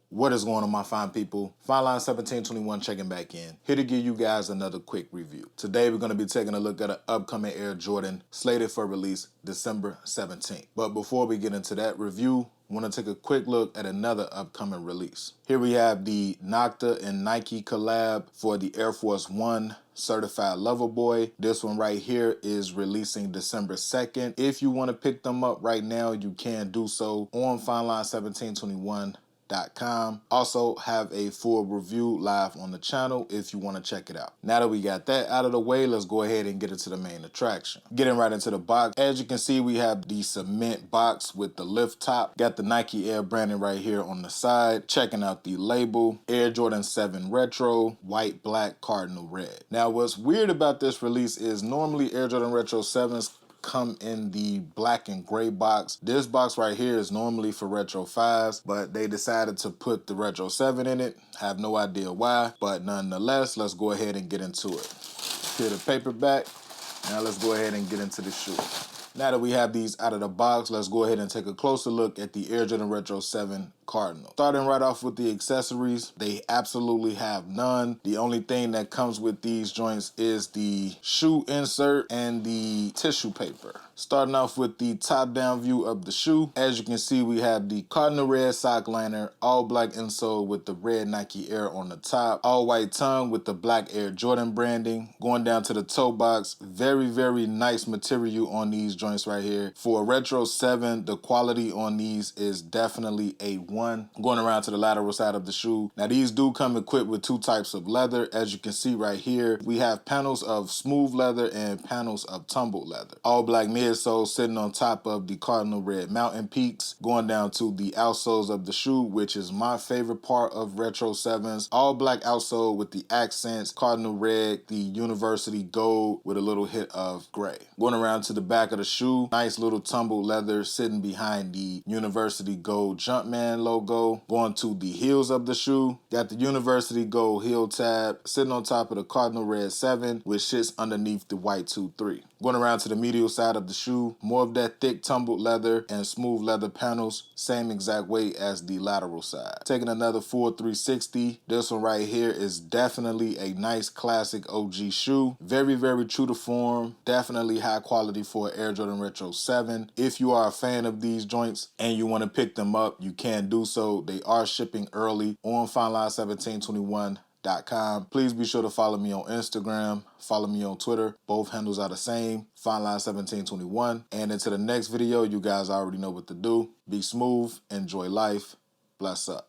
What is going on, my fine people? Fine Line 1721 checking back in. Here to give you guys another quick review. Today we're going to be taking a look at an upcoming Air Jordan slated for release December 17th. But before we get into that review, I want to take a quick look at another upcoming release. Here we have the Nocta and Nike collab for the Air Force One Certified Lover Boy. This one right here is releasing December 2nd. If you want to pick them up right now, you can do so on FineLine1721.com. Also have a full review live on the channel if you want to check it out. Now that we got that out of the way, let's go ahead and get into the main attraction. Getting right into the box. As you can see, we have the cement box with the lift top. Got the Nike Air branding right here on the side. Checking out the label. Air Jordan 7 Retro, white, black, Cardinal red. Now what's weird about this release is normally Air Jordan Retro 7s come in the black and gray box. This box right here is normally for Retro 5s, but they decided to put the Retro 7 in it. Have no idea why, but nonetheless, let's go ahead and get into it. Here the paperback. Now let's go ahead and get into the shoe. Now that we have these out of the box, let's go ahead and take a closer look at the Air Jordan Retro 7 Cardinal. Starting right off with the accessories, they absolutely have none. The only thing that comes with these joints is the shoe insert and the tissue paper. Starting off with the top-down view of the shoe, as you can see, we have the Cardinal red sock liner, all black insole with the red Nike Air on the top, all white tongue with the black Air Jordan branding. Going down to the toe box, very, very nice material on these joints right here. For a Retro 7, the quality on these is definitely A1. Going around to the lateral side of the shoe. Now these do come equipped with two types of leather. As you can see right here, we have panels of smooth leather and panels of tumbled leather. All black midsole sitting on top of the Cardinal red mountain peaks. Going down to the outsoles of the shoe, which is my favorite part of Retro 7s. All black outsole with the accents, Cardinal red, the University gold with a little hit of gray. Going around to the back of the shoe, nice little tumbled leather sitting behind the University gold Jumpman logo. Going to the heels of the shoe, got the University gold heel tab sitting on top of the Cardinal red 7, which sits underneath the white 2-3. Going around to the medial side of the shoe, more of that thick tumbled leather and smooth leather panels, same exact way as the lateral side. Taking another full 360, this one right here is definitely a nice classic OG shoe. Very, very true to form, definitely high quality for Air Jordan Retro 7. If you are a fan of these joints and you want to pick them up, you can do so. They are shipping early on FineLine1721.com. Please be sure to follow me on Instagram, follow me on Twitter. Both handles are the same, FineLine1721. And until the next video, you guys already know what to do. Be smooth, enjoy life, bless up.